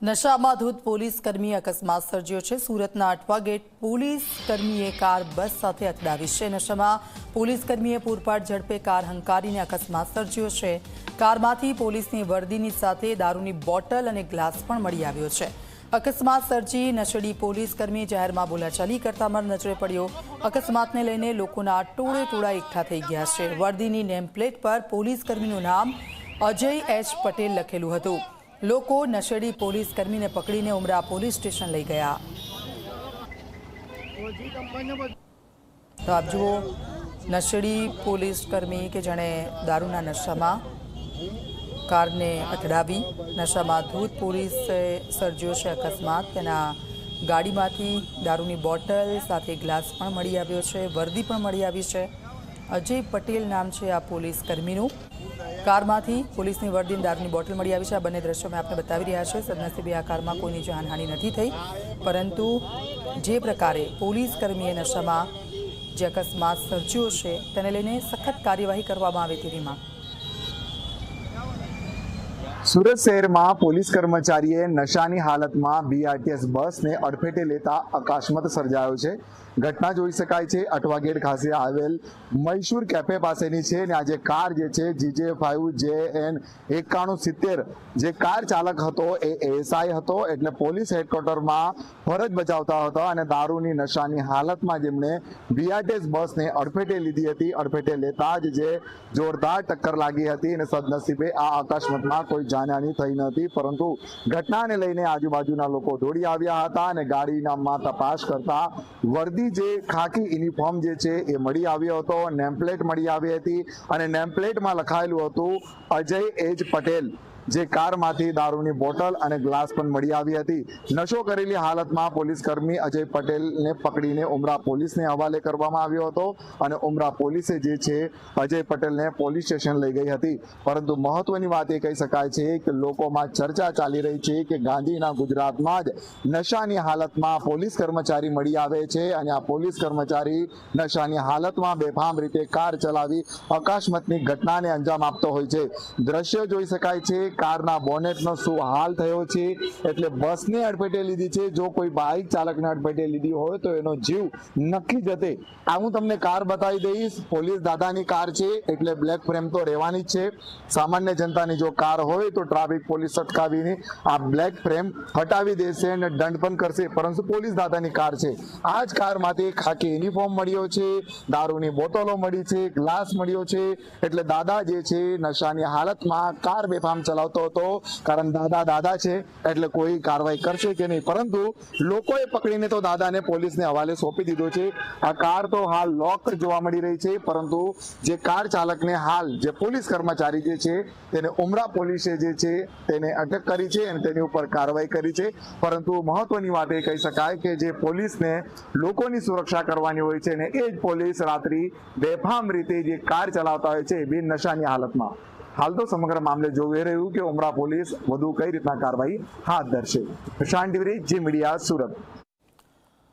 નશામાં ધૂત પોલીસ કર્મી અકસ્માત સર્જ્યો છે। સુરતના અઠવા ગેટ પોલીસ કર્મીએ કાર બસ સાથે અથડાવી છે। નશામાં પોલીસ કર્મીએ પૂરપાટ ઝડપે કાર હંકારીને અકસ્માત સર્જ્યો છે। કારમાંથી પોલીસની વર્દીની સાથે દારૂની બોટલ અને ગ્લાસ પણ મળી આવ્યો છે। અકસ્માત સર્જી નશેડી પોલીસ કર્મી જાહેરમાં બોલાચાલી કરતા નજરે પડ્યો। અકસ્માતને લઈને લોકોના ટોળે ટોળા એકઠા થઈ ગયા છે। વર્દીની નેમપ્લેટ પર પોલીસ કર્મીનું નામ અજય એચ પટેલ લખેલું હતું। લોકો નશેડી પોલીસ કર્મીને પકડીને ઉમરા પોલીસ સ્ટેશન લઈ ગયા। તો આપ જુઓ નશેડી પોલીસ કર્મી કે જેણે દારૂના નશામાં કારને અથડાવી। નશામાં ધૂત પોલીસે સર્જ્યો છે અકસ્માત। તેના ગાડીમાંથી દારૂની બોટલ સાથે ગ્લાસ પણ મળી આવ્યો છે, વર્દી પણ મળી આવી છે। અજય પટેલ નામ છે આ પોલીસ કર્મીનું। કારમાંથી પોલીસની વર્દીની દારૂની બોટલ મળી આવી છે। આ બંને દ્રશ્યો મેં આપને બતાવી રહ્યા છે। સદનસીબે આ કારમાં કોઈની જાનહાનિ નથી થઈ, પરંતુ જે પ્રકારે પોલીસ કર્મીએ નશામાં જે અકસ્માત સર્જ્યો છે તેને લઈને સખત કાર્યવાહી કરવામાં આવે તેવી માંગ। સુરત શહેરમાં પોલીસ કર્મચારીએ નશાની હાલતમાં બીઆરટીએસ બસને અડફેટે લેતા અકસ્માત સર્જાયો છે। ઘટના જોઈ શકાય છે અઠવા ગેટ ખાતે આવેલ મૈસૂર કેફે પાસેની છે। અને આ જે કાર જે છે GJ5JN 9170 જે કાર ચાલક હતો એ એએસઆઈ હતો, એટલે પોલીસ હેડક્વાર્ટરમાં ફરજ બજાવતા હતા અને દારૂની નશાની હાલતમાં જેમણે બીઆરટીએસ બસને અડફેટે લીધી હતી। અડફેટે લેતા જ જે જોરદાર ટક્કર લાગી હતી અને સદનસીબે આ અકસ્માતમાં કોઈ જાનહાની થઈ નથી, પરંતુ ઘટનાને લઈને આજુબાજુના લોકો દોડી આવ્યા હતા અને ગાડીનામાં તપાસ કરતા વર્દી જે ખાકી યુનિફોર્મ જે છે એ મળી આવ્યો હતો, નેમપ્લેટ મળી આવી હતી અને નેમપ્લેટમાં લખાયેલું હતું અજય એચ પટેલ। જે કારમાંથી દારૂની બોટલ અને ગ્લાસ પણ મળી આવી હતી। નશો કરેલી હાલતમાં પોલીસ કર્મી અજય પટેલને પકડીને ઉમરા પોલીસને હવાલે કરવામાં આવ્યો હતો અને ઉમરા પોલીસે જે છે અજય પટેલને પોલીસ સ્ટેશન લઈ ગઈ હતી। પરંતુ મહત્વની વાત એ કહી શકાય છે કે લોકોમાં ચર્ચા ચાલી રહી છે કે ગાંધીના ગુજરાતમાં જ નશાની હાલતમાં પોલીસ કર્મચારી મળી આવે છે અને આ પોલીસ કર્મચારી નશાની હાલતમાં બેફામ રીતે કાર ચલાવી અકસ્માતની ઘટનાને અંજામ આપતો હોય છે। દ્રશ્યો જોઈ શકાય છે કારના બોનેટનો શું હાલ થયો છે, એટલે બસને અડફેટે લીધી છે। જો કોઈ બાઇક ચાલકને અડફેટે લીધી હોય તો એનો જીવ નક્કી જતે। આ હું તમને કાર બતાવી દઈશ। પોલીસ દાદાની કાર છે એટલે બ્લેક ફ્રેમ તો રહેવાની જ છે। સામાન્ય જનતાની જો કાર હોય તો ટ્રાફિક પોલીસ અટકાવીને આ બ્લેક ફ્રેમ હટાવી દેશે અને દંડ પણ કરશે, પરંતુ પોલીસ દાદાની કાર છે। આ જ કારમાંથી ખાકી યુનિફોર્મ મળ્યો છે, દારૂની બોટલો મળી છે, ગ્લાસ મળ્યો છે, એટલે દાદા જે છે નશાની હાલતમાં કાર બેફામ ચલાવતો હતો। કારણ દાદા છે એટલે કોઈ કાર્યવાહી કરશે કે નહીં, પરંતુ લોકોએ પકડીને તો દાદાને પોલીસને હવાલે સોંપી દીધો છે। આ કાર તો હાલ લોક જોવા મળી રહી છે, પરંતુ જે કાર ચાલકને હાલ જે પોલીસ કર્મચારી જે છે તેને ઉમરા પોલીસે જે છે તેને અટક કરી છે અને તેની ઉપર કાર્યવાહી કરી છે। પરંતુ મહત્વની વાત એ કહી શકાય કે જે પોલીસને લોકોની સુરક્ષા કરવાની હોય છે ને એ જ પોલીસ રાત્રિ બેફામ રીતે જે કાર ચલાવતા હોય છે બિન નશાની હાલતમાં। હાલ તો સમગ્ર મામલે જોઈ રહ્યું કે ઉમરા પોલીસ વધુ કઈ રીતના કાર્યવાહી હાથ ધરશે। શાન ટીવી જી મીડિયા સુરત।